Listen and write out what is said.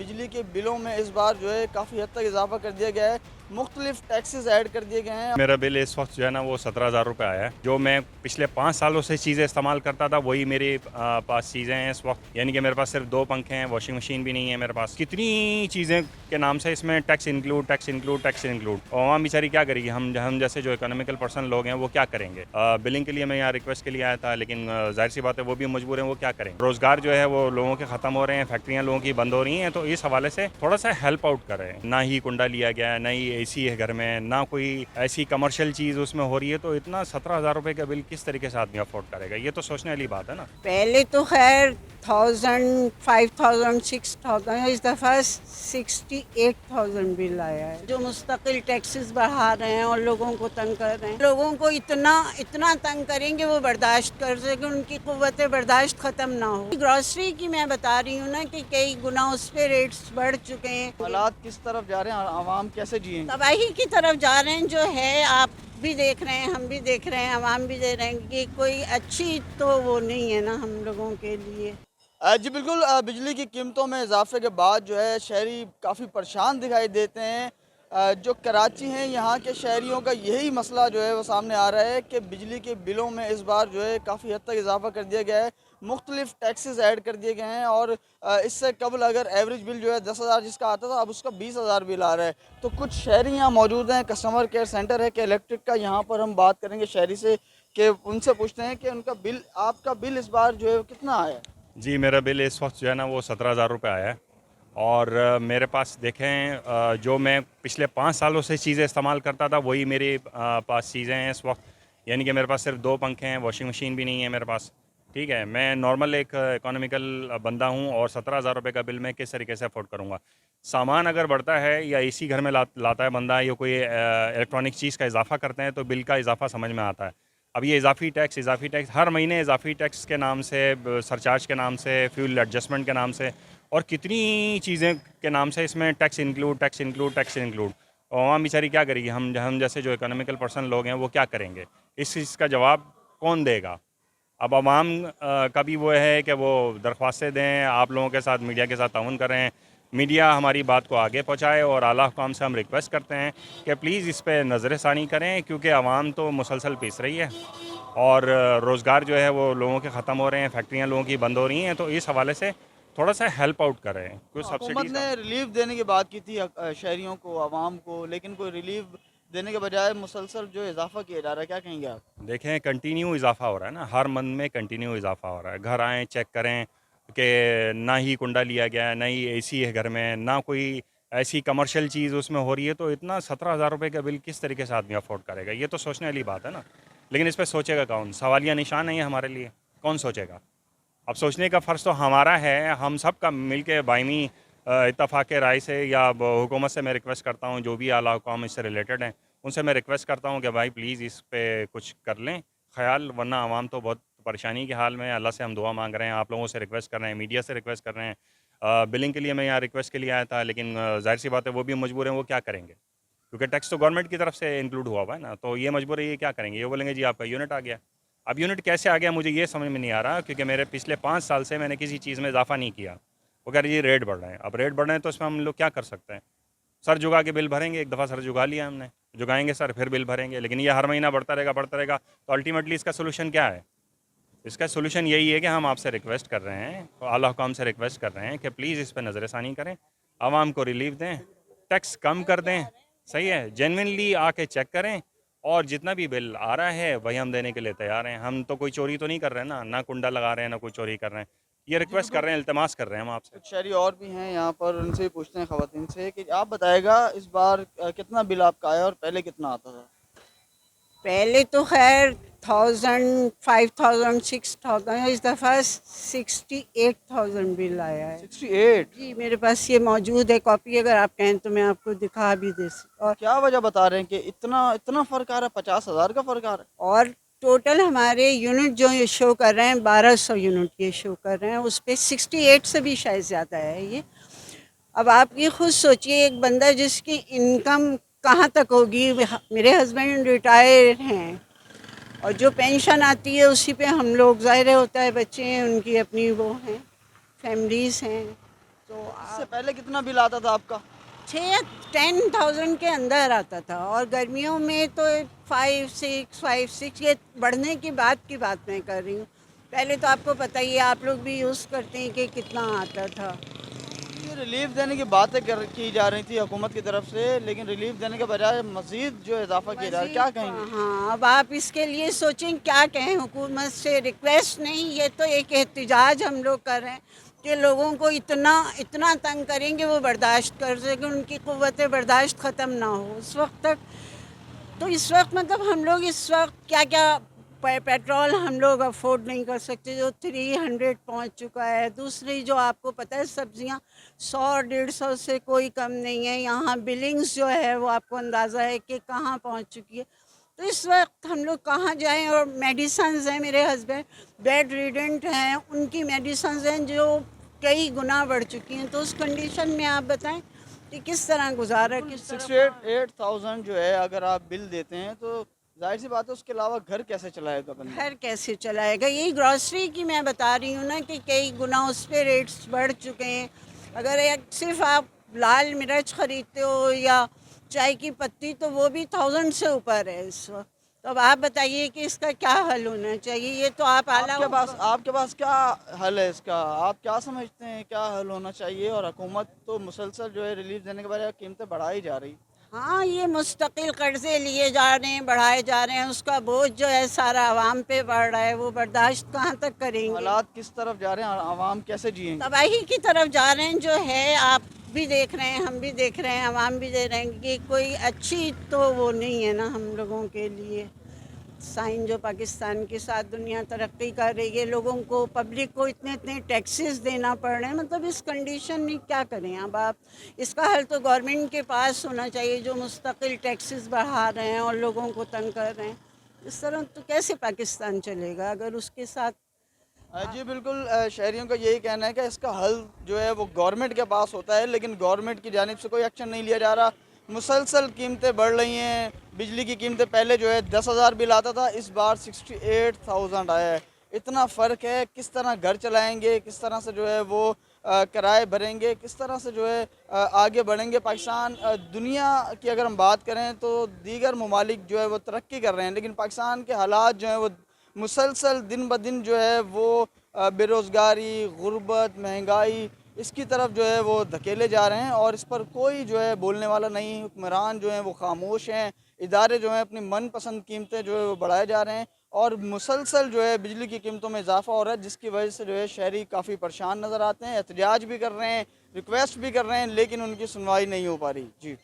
बिजली के बिलों में इस बार जो है काफ़ी हद तक इजाफा कर दिया गया है। मुख्तलिफ टैक्सेस ऐड कर दिए गए हैं। मेरा बिल इस वक्त जो है ना वो 17,000 रुपये आया है। जो मैं पिछले 5 सालों से चीज़ें इस्तेमाल करता था वही मेरे पास चीज़ें हैं इस वक्त। यानी कि मेरे पास सिर्फ 2 पंखे हैं, वॉशिंग मशीन भी नहीं है मेरे पास। कितनी चीज़ें के नाम से इसमें tax include tax include tax include. और आवाम बेचारी क्या करेगी? हम जैसे जो इकोनॉमिकल पर्सन लोग हैं वो क्या करेंगे? बिलिंग के लिए मैं यहाँ रिक्वेस्ट के लिए आया था, लेकिन जाहिर सी बात है वो भी मजबूर हैं, वो क्या करेंगे? रोज़गार जो है वो लोगों के ख़त्म हो रहे हैं, फैक्ट्रियाँ लोगों की बंद हो रही हैं। तो इस हवाले से थोड़ा सा हेल्प आउट करें। ना ही कुंडा लिया गया है, ना ही AC है घर में, ना कोई ऐसी कमर्शियल चीज़ उसमें हो रही है। तो इतना 17,000 रुपये का बिल किस तरीके से आदमी अफोर्ड करेगा? ये तो सोचने वाली बात है ना। पहले तो खैर 1000, 5000, 6000, इस दफ़ा 68,000 बिल आया है। जो मुस्तकिल टैक्सेस बढ़ा रहे हैं और लोगों को तंग कर रहे हैं, लोगों को इतना तंग करेंगे वो बर्दाश्त कर सके, उनकी क़ुव्वत बर्दाश्त ख़त्म ना हो। ग्रॉसरी की मैं बता रही हूँ ना कि कई गुना उस पर रेट्स बढ़ चुके हैं। हालात किस तरफ जा रहे हैं, आवाम कैसे जिएंगे? तबाही की तरफ जा रहे हैं। जो है आप भी देख रहे हैं, हम भी देख रहे हैं, आवाम भी दे रहे हैं कि कोई अच्छी तो वो नहीं है ना हम लोगों के लिए। जी बिल्कुल। बिजली की कीमतों में इजाफे के बाद जो है शहरी काफ़ी परेशान दिखाई देते हैं। जो कराची हैं यहाँ के शहरियों का यही मसला जो है वो सामने आ रहा है कि बिजली के बिलों में इस बार जो है काफ़ी हद तक इजाफा कर दिया गया है। मुख्तलिफ टैक्सेस ऐड कर दिए गए हैं और इससे कबल अगर एवरेज बिल जो है 10,000 जिसका आता था, अब उसका 20,000 बिल आ रहा है। तो कुछ शहरी यहाँ मौजूद हैं, कस्टमर केयर सेंटर है कि इलेक्ट्रिक का, यहाँ पर हम बात करेंगे शहरी से कि उनसे पूछते हैं कि उनका बिल, आपका बिल इस बार जो है कितना आया है? जी, मेरा बिल इस वक्त जो है ना वो 17,000 रुपये आया है। और मेरे पास देखें, जो मैं पिछले 5 सालों से चीज़ें इस्तेमाल करता था वही मेरे पास चीज़ें हैं इस वक्त। यानी कि मेरे पास सिर्फ 2 पंखे हैं, वॉशिंग मशीन भी नहीं है मेरे पास। ठीक है, मैं नॉर्मल एक इकोनॉमिकल बंदा हूँ और 17,000 रुपये का बिल मैं किस तरीके से अफोर्ड करूँगा? सामान अगर बढ़ता है या AC घर में लाता है बंदा, या कोई इलेक्ट्रॉनिक चीज़ का इजाफा करते हैं तो बिल का इजाफा समझ में आता है। अब ये इजाफ़ी टैक्स हर महीने इजाफ़ी टैक्स के नाम से, सरचार्ज के नाम से, फ्यूल एडजस्टमेंट के नाम से और कितनी चीज़ें के नाम से इसमें tax include tax include tax include. और आवाम बेचारी क्या करेगी? हम जैसे जो इकोनॉमिकल पर्सन लोग हैं वो क्या करेंगे? इस चीज़ का जवाब कौन देगा? अब आवाम का भी वो है कि वो दरख्वास्तें दें, आप लोगों के साथ, मीडिया के साथ ताउन करें, मीडिया हमारी बात को आगे पहुंचाए, और आला हुकाम से हम रिक्वेस्ट करते हैं कि प्लीज़ इस पे नज़र षानी करें, क्योंकि आवाम तो मुसलसल पीस रही है और रोज़गार जो है वो लोगों के ख़त्म हो रहे हैं, फैक्ट्रियाँ लोगों की बंद हो रही हैं। तो इस हवाले से थोड़ा सा हेल्प आउट करें, कुछ हुकूमत सब्सिडी। ने रिलीफ देने की बात की थी शहरियों को, आवाम को, लेकिन कोई रिलीफ देने के बजाय मुसलसल जो इजाफा किया जा रहा है, क्या कहेंगे आप? देखें, कंटिन्यू इजाफा हो रहा है ना, हर मंथ में कंटिन्यू इजाफा हो रहा है। घर आएँ, चेक करें कि ना ही कुंडा लिया गया है, ना ही AC है घर में, ना कोई ऐसी कमर्शियल चीज़ उसमें हो रही है। तो इतना 17,000 रुपये का बिल किस तरीके से आदमी अफोर्ड करेगा? ये तो सोचने वाली बात है ना। लेकिन इस पे सोचेगा कौन? सवालिया निशान है ये हमारे लिए, कौन सोचेगा? अब सोचने का फ़र्ज़ तो हमारा है, हम सब का मिल के बायमी इत्तफ़ाक़ राय से, या हुकूमत से मैं रिक्वेस्ट करता हूँ, जो भी आला हुकाम इससे रिलेटेड हैं, उनसे मैं रिक्वेस्ट करता हूँ कि भाई प्लीज़ इस पे कुछ कर लें ख़याल, वरना आवाम तो बहुत परेशानी के हाल में है। अल्लाह से हम दुआ मांग रहे हैं, आप लोगों से रिक्वेस्ट कर रहे हैं, मीडिया से रिक्वेस्ट कर रहे हैं। बिलिंग के लिए मैं यहाँ रिक्वेस्ट के लिए आया था, लेकिन ज़ाहिर सी बात है वो भी मजबूर हैं, वो क्या करेंगे? क्योंकि टैक्स तो गवर्नमेंट की तरफ से इंक्लूड हुआ हुआ है ना, तो ये मजबूर है, ये क्या करेंगे? ये बोलेंगे जी आपका यूनिट आ गया। अब यूनिट कैसे आ गया मुझे ये समझ में नहीं आ रहा, क्योंकि मेरे पिछले 5 साल से मैंने किसी चीज़ में इजाफा नहीं किया। वो कह रहे जी रेट बढ़ रहे हैं। अब रेट बढ़ रहे हैं तो इसमें हम लोग क्या कर सकते हैं? सर झुका के बिल भरेंगे, एक दफ़ा सर झुका लिया हमने, झुकाएंगे सर, फिर बिल भरेंगे, लेकिन ये हर महीना बढ़ता रहेगा। तो अल्टीमेटली इसका सोल्यूशन क्या है? इसका सोल्यूशन यही है कि हम आपसे रिक्वेस्ट कर रहे हैं, आला हुकाम से रिक्वेस्ट कर रहे हैं कि प्लीज़ इस पर नज़रसानी करें, आवाम को रिलीफ दें, टैक्स कम कर दें। सही है, जेन्युइनली आके चेक करें, और जितना भी बिल आ रहा है वही हम देने के लिए तैयार हैं। हम तो कोई चोरी तो नहीं कर रहे हैं ना, ना कुंडा लगा रहे हैं, ना कोई चोरी कर रहे हैं। ये जी रिक्वेस्ट कर बिल्कुल। रहे हैं, इल्तमास कर रहे हैं हम आपसे। कुछ शहरी और भी हैं यहाँ पर, उनसे भी पूछते हैं, ख़वातीन से, कि आप बताएगा इस बार कितना बिल आपका आया और पहले कितना आता था? पहले तो खैर 1000, 5000, 6000, इस दफ़ा 68,000 बिल आया है। 68? जी मेरे पास ये मौजूद है कॉपी, अगर आप कहें तो मैं आपको दिखा भी दे और क्या वजह बता रहे हैं कि इतना इतना फ़र्क आ रहा है? 50,000 का फ़र्क आ रहा है? और टोटल हमारे यूनिट जो ये शो कर रहे हैं 1200 यूनिट ये शो कर रहे हैं, उस पे 68 से भी शायद ज़्यादा है ये। अब आप ये खुद सोचिए, एक बंदा जिसकी इनकम कहाँ तक होगी। मेरे हस्बैंड रिटायर हैं और जो पेंशन आती है उसी पे हम लोग, ज़ाहिर होता है बच्चे हैं, उनकी अपनी वो हैं, फैमिलीज़ हैं, तो इससे पहले कितना बिल आता था आपका? 10,000 के अंदर आता था, और गर्मियों में तो 5-6 ये बढ़ने की बात मैं कर रही हूँ। पहले तो आपको पता ही है, आप लोग भी यूज़ करते हैं कि कितना आता था। ये रिलीफ देने की बातें की जा रही थी हुकूमत की तरफ से, लेकिन रिलीफ देने के बजाय मज़ीद जो इजाफा किया जा रहा है, क्या कहेंगे? हाँ, अब आप इसके लिए सोचें क्या कहें, हुकूमत से रिक्वेस्ट नहीं, ये तो एक एहतिजाज हम लोग कर रहे हैं कि लोगों को इतना इतना तंग करेंगे वो बर्दाश्त कर सकें, उनकी क़ुव्वत बर्दाश्त ख़त्म ना हो उस वक्त तक। तो इस वक्त मतलब हम लोग इस वक्त क्या क्या पेट्रोल हम लोग अफोर्ड नहीं कर सकते, जो 300 पहुंच चुका है। दूसरी जो आपको पता है, सब्जियां 100-150 से कोई कम नहीं है। यहाँ बिलिंग्स जो है वो आपको अंदाज़ा है कि कहाँ पहुंच चुकी है। तो इस वक्त हम लोग कहाँ जाएं? और मेडिसन्स हैं, मेरे हस्बैंड बेड रिडेंट हैं, उनकी मेडिसन्स हैं जो कई गुना बढ़ चुकी हैं। तो उस कंडीशन में आप बताएं कि किस तरह गुजारा, किस तरह 68,000 जो है अगर आप बिल देते हैं तो जाहिर सी बात है, उसके अलावा घर कैसे चलाएगा बंदा? घर कैसे चलाएगा? यही ग्रॉसरी की मैं बता रही हूँ ना कि कई गुना उस पे रेट्स बढ़ चुके हैं। अगर एक सिर्फ आप लाल मिर्च ख़रीदते हो या चाय की पत्ती, तो वो भी 1000 से ऊपर है इस वक्त। तो अब आप बताइए कि इसका क्या हल होना चाहिए? ये तो आप आपके पास क्या हल है इसका? आप क्या समझते हैं क्या हल होना चाहिए? और हुकूमत तो मुसलसल जो है रिलीफ देने के बजाय कीमतें बढ़ाई जा रही। हाँ, ये मुस्तकिल कर्ज़े लिए जा रहे हैं, बढ़ाए जा रहे हैं, उसका बोझ जो है सारा आवाम पे बढ़ रहा है, वो बर्दाश्त कहाँ तक करेंगे? हालात किस तरफ जा रहे हैं और आवाम कैसे जिएंगे? तबाही की तरफ जा रहे हैं जो है, आप भी देख रहे हैं, हम भी देख रहे हैं, आवाम भी देख रहे हैं कि कोई अच्छी तो वो नहीं है ना हम लोगों के लिए। साइन जो पाकिस्तान के साथ दुनिया तरक्की कर रही है, लोगों को, पब्लिक को इतने इतने टैक्सेस देना पड़ रहे हैं, मतलब इस कंडीशन में क्या करें? अब आप इसका हल तो गवर्नमेंट के पास होना चाहिए, जो मुस्तकिल टैक्सेस बढ़ा रहे हैं और लोगों को तंग कर रहे हैं। इस तरह तो कैसे पाकिस्तान चलेगा अगर उसके साथ। जी बिल्कुल, शहरियों का यही कहना है कि इसका हल जो है वो गवर्नमेंट के पास होता है, लेकिन गवर्नमेंट की जानिब से कोई एक्शन नहीं लिया जा रहा। मुसलसल कीमतें बढ़ रही हैं। बिजली की कीमतें पहले जो है 10,000 बिल आता था, इस बार 68,000 आया है। इतना फ़र्क है, किस तरह घर चलाएंगे, किस तरह से जो है वो किराए भरेंगे, किस तरह से जो है आगे बढ़ेंगे। पाकिस्तान, दुनिया की अगर हम बात करें तो दीगर ममालिक जो है वो तरक्की कर रहे हैं, लेकिन पाकिस्तान के हालात जो हैं वो मुसलसल दिन ब दिन जो है वो बेरोज़गारी, गुर्बत, महंगाई, इसकी तरफ जो है वो धकेले जा रहे हैं और इस पर कोई जो है बोलने वाला नहीं। हुक्मरान जो हैं वो खामोश हैं। इदारे जो हैं अपनी मनपसंद कीमतें जो है वो बढ़ाए जा रहे हैं और मुसलसल जो है बिजली की कीमतों में इजाफा हो रहा है, जिसकी वजह से जो है शहरी काफ़ी परेशान नज़र आते हैं, एहतजाज भी कर रहे हैं, रिक्वेस्ट भी कर रहे हैं, लेकिन उनकी सुनवाई नहीं हो पा रही। जी।